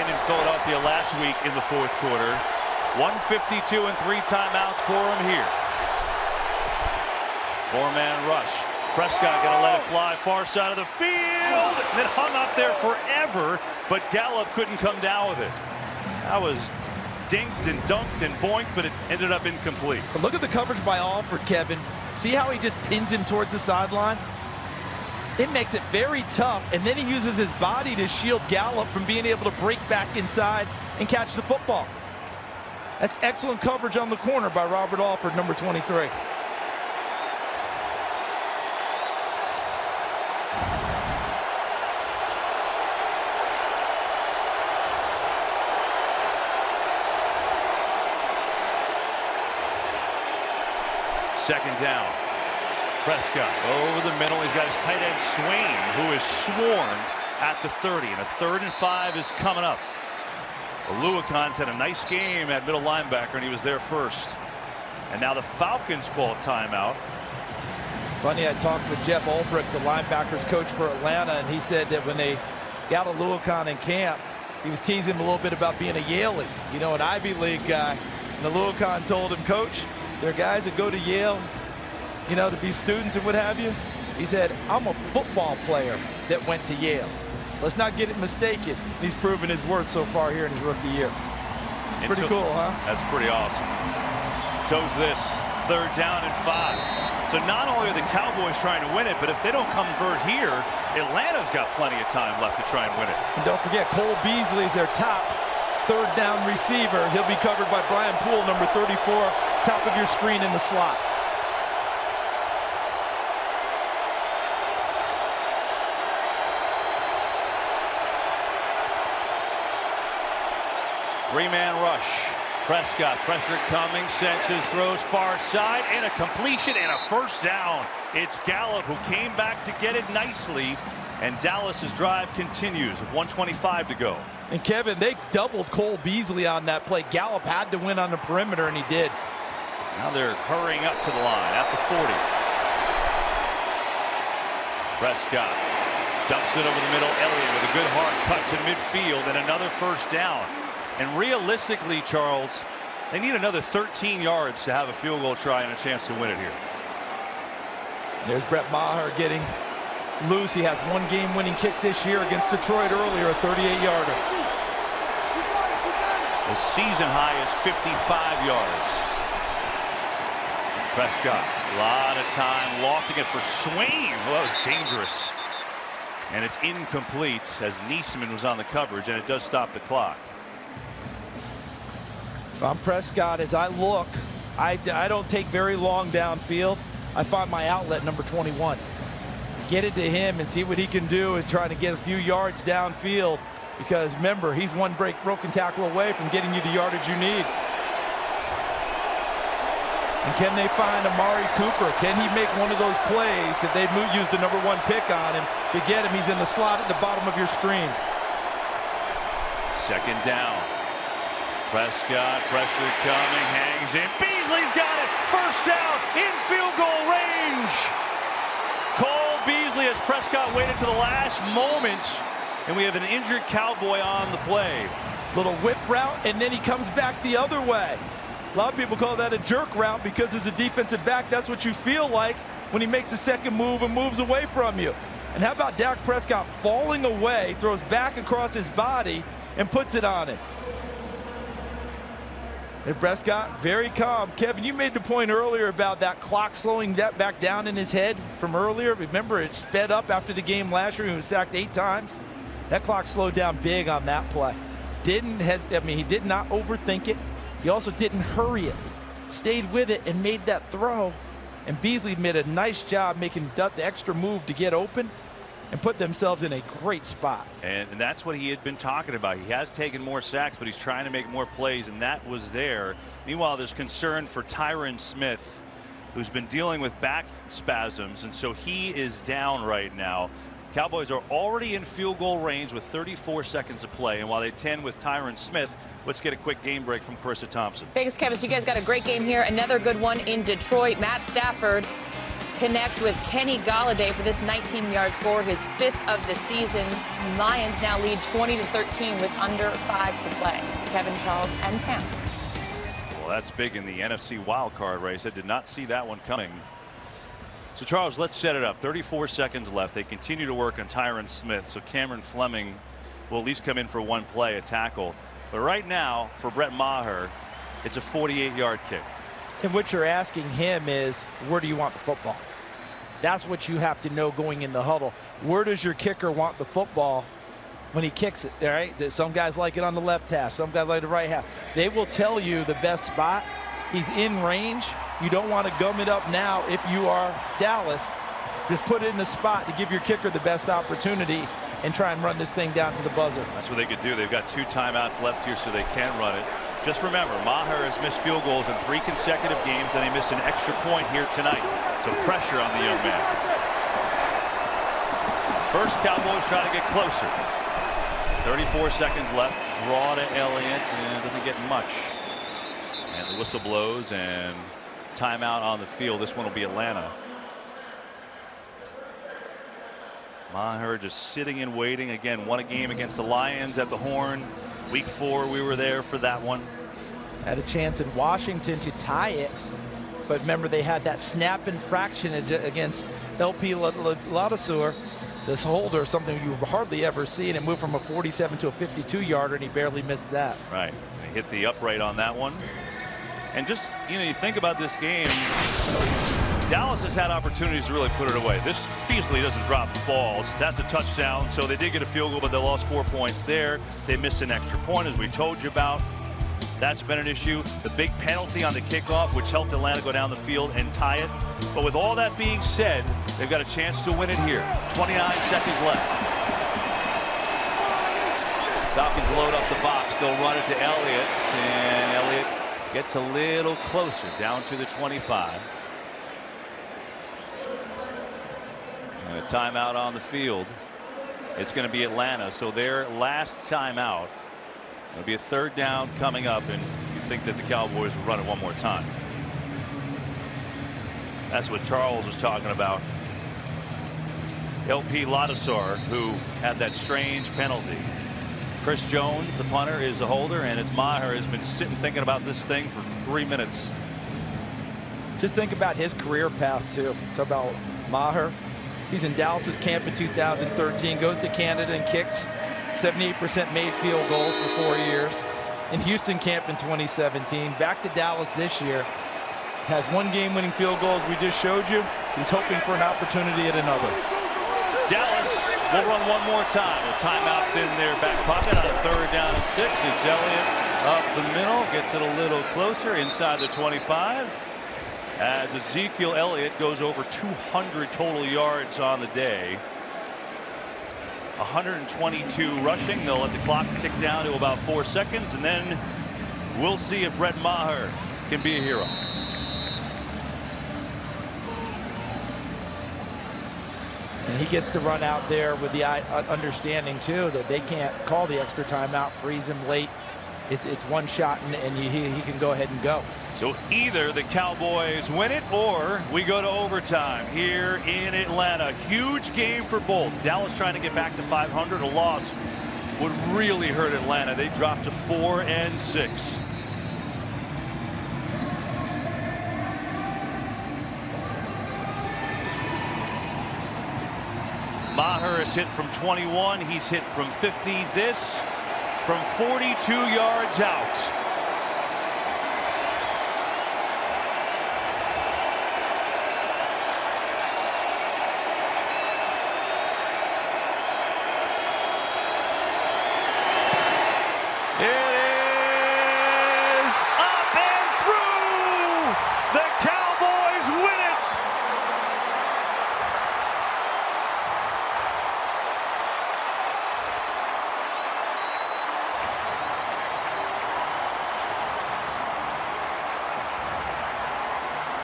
win in Philadelphia last week in the fourth quarter. 152 and 3 timeouts for him here. 4-man rush. Prescott gonna let it fly far side of the field. And it hung up there forever, but Gallup couldn't come down with it. That was dinked and dunked and boinked, but it ended up incomplete. But look at the coverage by Alford, Kevin. See how he just pins him towards the sideline? It makes it very tough, and then he uses his body to shield Gallup from being able to break back inside and catch the football. That's excellent coverage on the corner by Robert Alford, number 23. Second down. Prescott over the middle. He's got his tight end Swain, who is swarmed at the 30. And a 3rd and 5 is coming up. Oluwakon's had a nice game at middle linebacker, and he was there first. And now the Falcons call timeout. Funny, I talked with Jeff Ulbrich, the linebackers coach for Atlanta, and he said that when they got Oluwakon in camp, he was teasing him a little bit about being a Yalie, you know, an Ivy League guy. And Oluwakon told him, Coach, there are guys that go to Yale, you know, to be students and what have you. He said, I'm a football player that went to Yale. Let's not get it mistaken. He's proven his worth so far here in his rookie year. Pretty cool, huh? That's pretty awesome. So's this 3rd down and 5. So not only are the Cowboys trying to win it, but if they don't convert here, Atlanta's got plenty of time left to try and win it. And don't forget, Cole Beasley is their top 3rd down receiver. He'll be covered by Brian Poole, number 34, top of your screen in the slot. Three-man rush. Prescott, pressure coming, senses, throws far side, and a completion and a first down. It's Gallup who came back to get it nicely, and Dallas's drive continues with 1:25 to go. And Kevin, they doubled Cole Beasley on that play. Gallup had to win on the perimeter, and he did. Now they're hurrying up to the line at the 40. Prescott dumps it over the middle. Elliott with a good hard cut to midfield and another first down. And realistically, Charles, they need another 13 yards to have a field goal try and a chance to win it here. There's Brett Maher getting loose. He has one game-winning kick this year against Detroit earlier, a 38-yarder. The season high is 55 yards. Prescott, a lot of time lofting it for Swain. Well, that was dangerous. And it's incomplete as Niesman was on the coverage, and it does stop the clock. If I'm Prescott, as I look, I don't take very long downfield. I find my outlet, number 21. Get it to him and see what he can do is trying to get a few yards downfield, because remember, he's one broken tackle away from getting you the yardage you need. And can they find Amari Cooper? Can he make one of those plays that they used the number 1 pick on him to get him? He's in the slot at the bottom of your screen. Second down. Prescott, pressure coming, hangs in. Beasley's got it. First down in field goal range. Cole Beasley as Prescott waited to the last moment, and we have an injured Cowboy on the play. Little whip route, and then he comes back the other way. A lot of people call that a jerk route because as a defensive back, that's what you feel like when he makes a second move and moves away from you. And how about Dak Prescott falling away, throws back across his body, and puts it on him. And Prescott, very calm. Kevin, you made the point earlier about that clock slowing that back down in his head from earlier. Remember, it sped up after the game last year. He was sacked 8 times. That clock slowed down big on that play. He did not overthink it. He also didn't hurry it. Stayed with it and made that throw. And Beasley made a nice job making the extra move to get open and put themselves in a great spot. And that's what he had been talking about. He has taken more sacks, but he's trying to make more plays, and that was there. Meanwhile, there's concern for Tyron Smith, who's been dealing with back spasms, and so he is down right now. Cowboys are already in field goal range with 34 seconds to play, and while they tend with Tyron Smith, let's get a quick game break from Carissa Thompson. Thanks, Kevin. So you guys got a great game here. Another good one in Detroit. Matt Stafford connects with Kenny Galladay for this 19-yard score, his 5th of the season. Lions now lead 20-13 with under 5 to play. Kevin, Charles, and Pam. Well, that's big in the NFC wildcard race. I did not see that one coming. So, Charles, let's set it up. 34 seconds left. They continue to work on Tyron Smith. So Cameron Fleming will at least come in for one play, a tackle. But right now, for Brett Maher, it's a 48-yard kick. And what you're asking him is, where do you want the football? That's what you have to know going in the huddle. Where does your kicker want the football when he kicks it? All right. Some guys like it on the left half. Some guys like the right half. They will tell you the best spot. He's in range. You don't want to gum it up now if you are Dallas. Just put it in the spot to give your kicker the best opportunity and try and run this thing down to the buzzer. That's what they could do. They've got 2 timeouts left here, so they can run it. Just remember, Maher has missed field goals in 3 consecutive games, and he missed an extra point here tonight. So pressure on the young man. First, Cowboys try to get closer. 34 seconds left. Draw to Elliott, and doesn't get much. And the whistle blows, and timeout on the field. This one will be Atlanta. Maher just sitting and waiting. Again, won a game against the Lions at the Horn. Week 4, we were there for that one. Had a chance in Washington to tie it, but remember they had that snap infraction against LP Ladouceur, this holder, something you hardly ever see, and it moved from a 47 to a 52-yarder, and he barely missed that. Right. They hit the upright on that one. And just, you think about this game, Dallas has had opportunities to really put it away. This Beasley doesn't drop balls. That's a touchdown. So they did get a field goal, but they lost 4 points there. They missed an extra point, as we told you about. That's been an issue. The big penalty on the kickoff, which helped Atlanta go down the field and tie it. But with all that being said, they've got a chance to win it here. 29 seconds left. Falcons load up the box. They'll run it to Elliott, and Elliott gets a little closer, down to the 25. And a timeout on the field. It's going to be Atlanta, so their last timeout. It'll be a 3rd down coming up, and you think that the Cowboys will run it one more time. That's what Charles was talking about. LP Ladouceur, who had that strange penalty. Chris Jones, the punter, is the holder, and it's Maher has been sitting thinking about this thing for 3 minutes. Just think about his career path, too. Talk about Maher. He's in Dallas's camp in 2013, goes to Canada and kicks 78% made field goals for 4 years. In Houston camp in 2017, back to Dallas this year. Has 1 game-winning field goal, as we just showed you. He's hoping for an opportunity at another. Dallas will run one more time. The timeout's in their back pocket on a 3rd down and 6. It's Elliott up the middle, gets it a little closer inside the 25. As Ezekiel Elliott goes over 200 total yards on the day. 122 rushing. They'll let the clock tick down to about 4 seconds, and then we'll see if Brett Maher can be a hero. And he gets to run out there with the understanding, too, that they can't call the extra timeout, freeze him late. It's one shot, and he can go ahead and go. So either the Cowboys win it or we go to overtime here in Atlanta. Huge game for both. Dallas trying to get back to 500. A loss would really hurt Atlanta. They dropped to 4-6. Maher is hit from 21. He's hit from 50. This from 42 yards out.